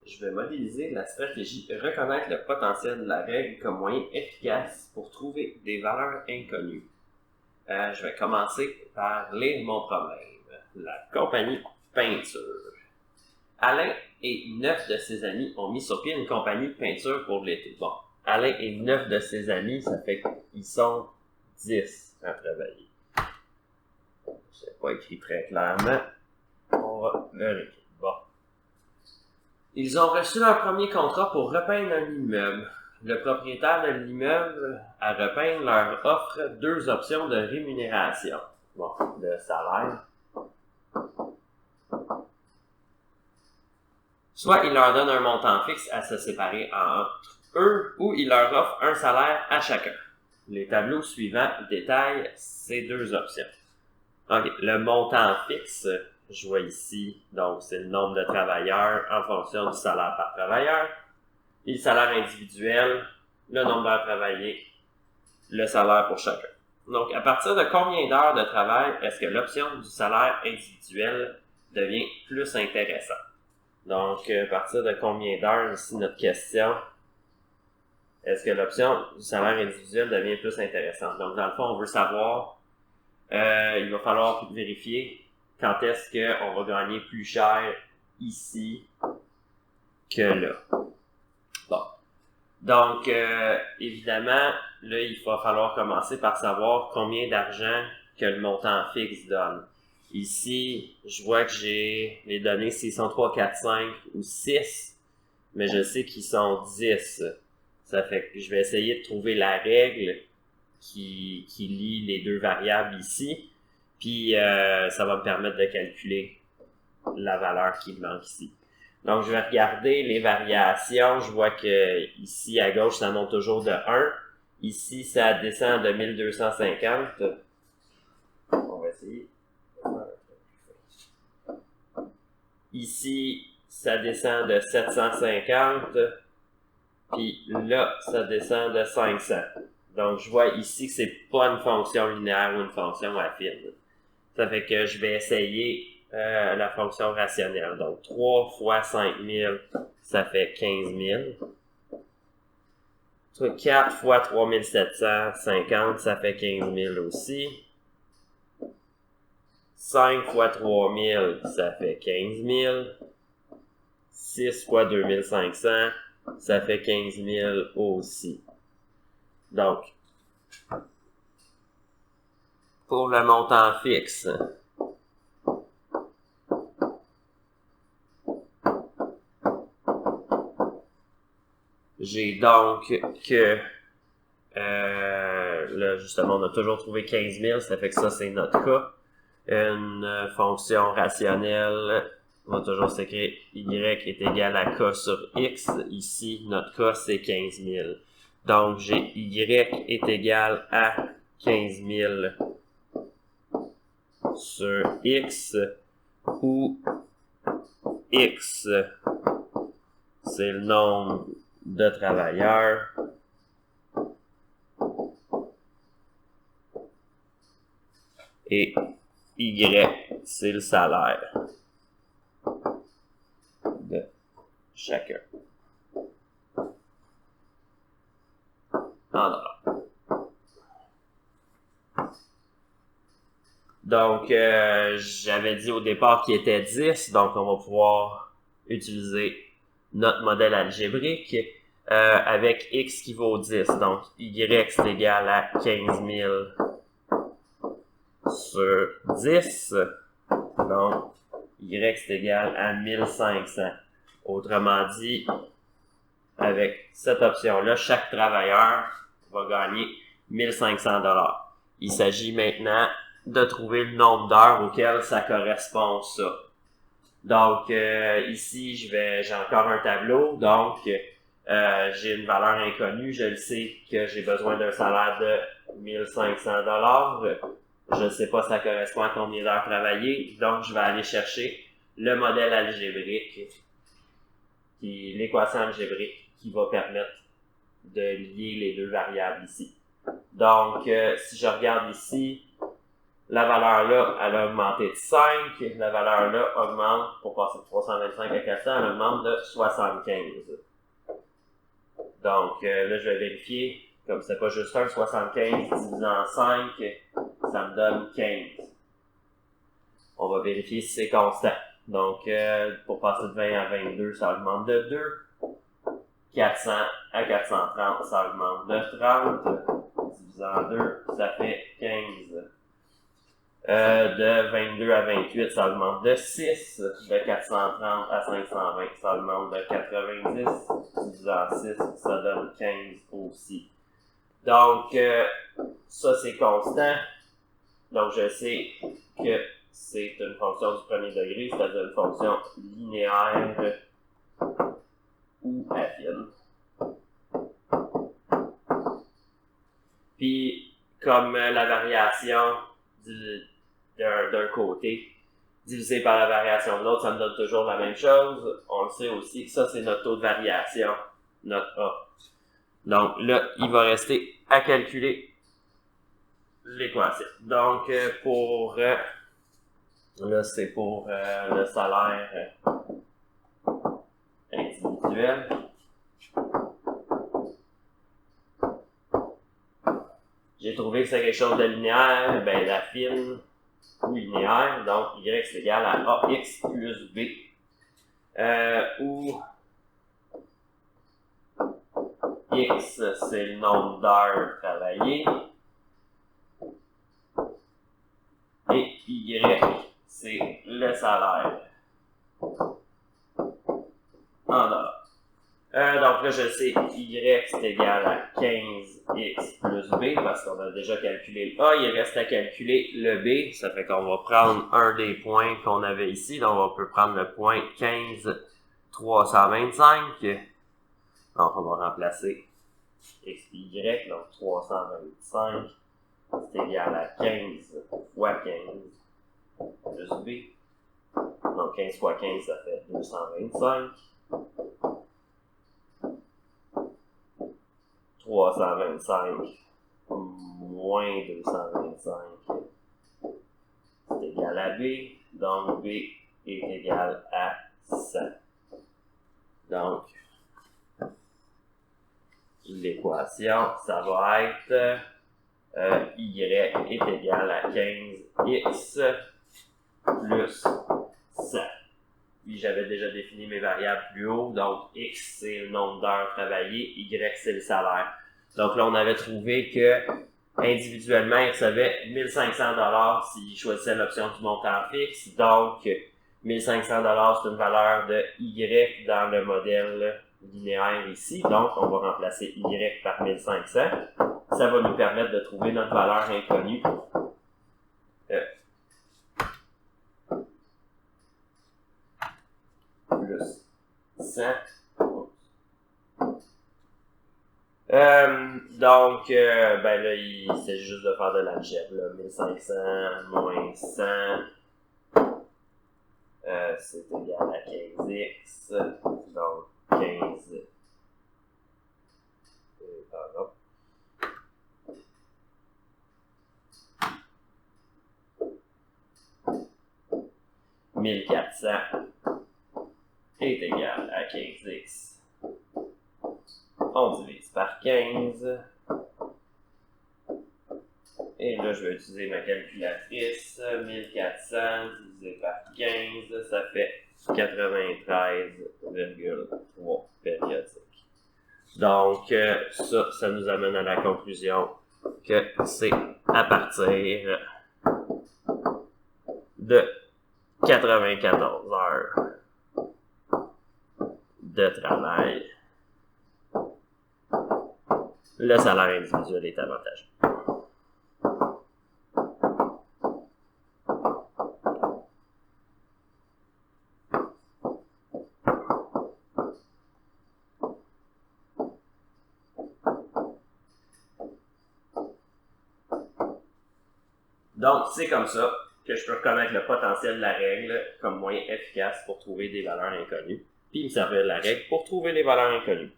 je vais modéliser la stratégie reconnaître le potentiel de la règle comme moyen efficace pour trouver des valeurs inconnues. Je vais commencer par lire mon problème. La compagnie peinture. Alain et 9 de ses amis ont mis sur pied une compagnie de peinture pour l'été. Bon, Alain et 9 de ses amis, ça fait qu'ils sont 10 à travailler. C'est pas écrit très clairement. On va le réécrire. Bon. Ils ont reçu leur premier contrat pour repeindre un immeuble. Le propriétaire de l'immeuble à repeindre leur offre 2 options de rémunération. Bon, de salaire. Soit il leur donne un montant fixe à se séparer entre eux, ou il leur offre un salaire à chacun. Les tableaux suivants détaillent ces 2 options. Ok, le montant fixe, je vois ici, donc c'est le nombre de travailleurs en fonction du salaire par travailleur. Et le salaire individuel, le nombre d'heures travaillées, le salaire pour chacun. Donc, à partir de combien d'heures de travail est-ce que l'option du salaire individuel devient plus intéressante? Donc, à partir de combien d'heures, ici notre question, est-ce que l'option du salaire individuel devient plus intéressante? Donc, dans le fond, on veut savoir, il va falloir vérifier quand est-ce qu'on va gagner plus cher ici que là. Bon. Donc, évidemment, là, il va falloir commencer par savoir combien d'argent que le montant fixe donne. Ici, je vois que j'ai les données s'ils sont 3, 4, 5 ou 6, mais je sais qu'ils sont 10. Ça fait que je vais essayer de trouver la règle qui lie les 2 variables ici, puis ça va me permettre de calculer la valeur qui manque ici. Donc, je vais regarder les variations. Je vois que ici, à gauche, ça monte toujours de 1. Ici, ça descend de 1250. On va essayer. Ici, ça descend de 750. Puis là, ça descend de 500. Donc, je vois ici que c'est pas une fonction linéaire ou une fonction affine. Ça fait que je vais essayer la fonction rationnelle. Donc, 3 fois 5000, ça fait 15 000. 4 fois 3750, ça fait 15 000 aussi. 5 fois 3000, ça fait 15 000. 6 fois 2500, ça fait 15 000 aussi. Donc, pour le montant fixe, j'ai donc que, là justement, on a toujours trouvé 15 000, ça fait que ça c'est notre cas. Une fonction rationnelle va toujours s'écrire y est égal à k sur x. Ici, notre k c'est 15 000. Donc, j'ai y est égal à 15 000 sur x, où x c'est le nombre de travailleurs et y c'est le salaire de chacun en dollars. Donc, j'avais dit au départ qu'il était 10, donc on va pouvoir utiliser notre modèle algébrique avec x qui vaut 10. Donc, y c'est égal à 15 000 sur 10. Donc, y c'est égal à 1500. Autrement dit, avec cette option-là, chaque travailleur va gagner 1500 $. Il s'agit maintenant de trouver le nombre d'heures auquel ça correspond ça. Donc, ici, j'ai encore un tableau. Donc, j'ai une valeur inconnue. Je le sais que j'ai besoin d'un salaire de 1500 $. Je ne sais pas si ça correspond à combien d'heures travaillées. Donc, je vais aller chercher le modèle algébrique, l'équation algébrique qui va permettre de lier les 2 variables ici. Donc, si je regarde ici, La valeur là, elle a augmenté de 5. La valeur là augmente, pour passer de 325 à 400, elle augmente de 75. Donc là, je vais vérifier. Comme c'est pas juste 1, 75 divisé en 5, ça me donne 15. On va vérifier si c'est constant. Donc, pour passer de 20 à 22, ça augmente de 2. 400 à 430, ça augmente de 30. Divisé en 2, ça fait 15. De 22 à 28, ça augmente de 6. De 430 à 520, ça augmente de 90. Divisé en 6, ça donne 15 aussi. Donc, ça c'est constant. Donc, je sais que c'est une fonction du premier degré, c'est-à-dire une fonction linéaire ou affine. Puis, comme la variation d'un côté divisé par la variation de l'autre, ça me donne toujours la même chose. On le sait aussi, ça c'est notre taux de variation, notre A. Donc là, il va rester à calculer l'équation. Donc, là, c'est pour le salaire individuel. J'ai trouvé que c'est quelque chose de linéaire, ben l'affine ou linéaire, donc y est égal à ax plus b, où x c'est le nombre d'heures travaillées et y c'est le salaire en dollars. Donc là, je sais y c'est égal à 15x plus b parce qu'on a déjà calculé le a. Il reste à calculer le b. Ça fait qu'on va prendre un des points qu'on avait ici. Donc, on peut prendre le point 15, 325. Donc, on va remplacer x et y. Donc, 325, c'est égal à 15 fois 15 plus b. Donc, 15 fois 15, ça fait 225. 325 moins 225 c'est égal à B. Donc, B est égal à 100. Donc, l'équation, ça va être Y est égal à 15x plus 100. Puis j'avais déjà défini mes variables plus haut, donc X c'est le nombre d'heures travaillées, Y c'est le salaire. Donc là, on avait trouvé que individuellement, il recevait 1500 $ s'il choisissait l'option du montant fixe. Donc, 1500 $ c'est une valeur de Y dans le modèle linéaire ici. Donc, on va remplacer Y par 1500. Ça va nous permettre de trouver notre valeur inconnue. Plus 100. Donc, ben là, il s'agit juste de faire de l'algèbre. 1500 moins 100, c'est égal à 15x. Donc, 15. Pardon. « 1400 est égal à 15x. On divise par 15. Et là, je vais utiliser ma calculatrice. 1400 divisé par 15, ça fait 93,3 périodiques. Donc, ça nous amène à la conclusion que c'est à partir de 94 heures de travail, le salaire individuel est avantageux. Donc, c'est comme ça que je peux reconnaître le potentiel de la règle comme moyen efficace pour trouver des valeurs inconnues, puis me servir de la règle pour trouver les valeurs inconnues.